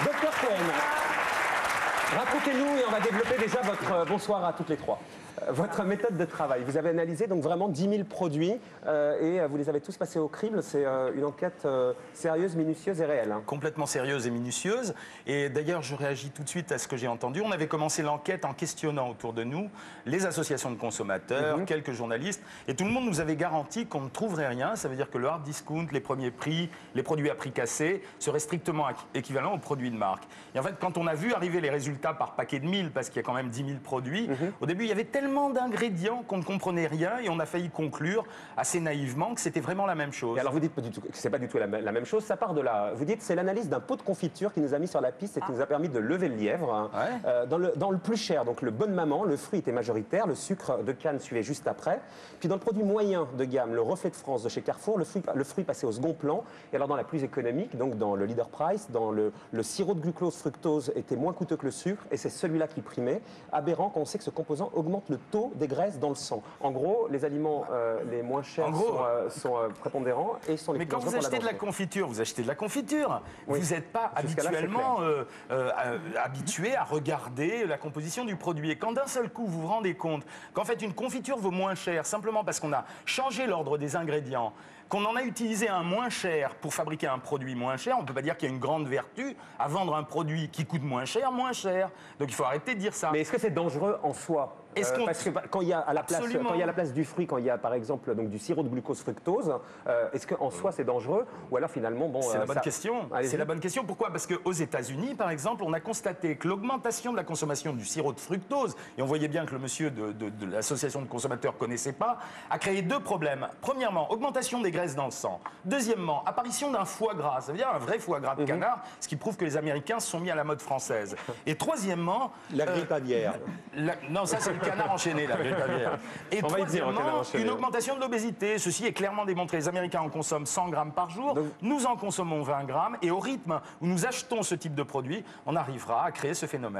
Docteur Cohen, racontez-nous et on va développer déjà votre bonsoir à toutes les trois. Votre méthode de travail. Vous avez analysé donc vraiment 10 000 produits et vous les avez tous passés au crible. C'est une enquête sérieuse, minutieuse et réelle. Hein. Complètement sérieuse et minutieuse. Et d'ailleurs, je réagis tout de suite à ce que j'ai entendu. On avait commencé l'enquête en questionnant autour de nous les associations de consommateurs, quelques journalistes. Et tout le monde nous avait garanti qu'on ne trouverait rien. Ça veut dire que le hard discount, les premiers prix, les produits à prix cassé seraient strictement équivalents aux produits de marque. Et en fait, quand on a vu arriver les résultats par paquet de 1000, parce qu'il y a quand même 10 000 produits, au début, il y avait tellement d'ingrédients qu'on ne comprenait rien et on a failli conclure assez naïvement que c'était vraiment la même chose. Et alors vous dites pas du tout que c'est pas du tout la même chose, ça part de là. Vous dites c'est l'analyse d'un pot de confiture qui nous a mis sur la piste et qui nous a permis de lever le lièvre. Ouais. Dans le plus cher, donc le Bonne Maman, le fruit était majoritaire, le sucre de canne suivait juste après. Puis dans le produit moyen de gamme, le Reflet de France de chez Carrefour, le fruit passait au second plan. Et alors dans la plus économique, donc dans le Leader Price, dans le sirop de glucose fructose était moins coûteux que le sucre et c'est celui-là qui primait. Aberrant quand on sait que ce composant augmente le taux des graisses dans le sang. En gros, les aliments les moins chers sont prépondérants et sont les Mais plus quand vous achetez de la confiture, vous achetez de la confiture. Oui. Vous n'êtes pas habituellement habitué à regarder la composition du produit. Et quand d'un seul coup, vous vous rendez compte qu'en fait, une confiture vaut moins cher simplement parce qu'on a changé l'ordre des ingrédients, qu'on en a utilisé un moins cher pour fabriquer un produit moins cher, on ne peut pas dire qu'il y a une grande vertu à vendre un produit qui coûte moins cher. Donc il faut arrêter de dire ça. Mais est-ce que c'est dangereux en soi ? Parce que quand il y a à la place du fruit, quand il y a par exemple donc, du sirop de glucose fructose, est-ce qu'en soi c'est dangereux ou alors finalement bon c'est la bonne question. C'est la bonne question. Pourquoi? Parce qu'aux États-Unis, par exemple, on a constaté que l'augmentation de la consommation du sirop de fructose, et on voyait bien que le monsieur de l'association de consommateurs connaissait pas, a créé deux problèmes. Premièrement, augmentation des graisses dans le sang. Deuxièmement, apparition d'un foie gras, ça veut dire un vrai foie gras de canard, ce qui prouve que les Américains se sont mis à la mode française. Et troisièmement, la grippe aviaire. Non, ça c'est le canard enchaîné, la grippe aviaire. Et troisièmement, une augmentation de l'obésité. Ceci est clairement démontré. Les Américains en consomment 100 grammes par jour. Donc, nous en consommons 20 grammes. Et au rythme où nous achetons ce type de produit, on arrivera à créer ce phénomène.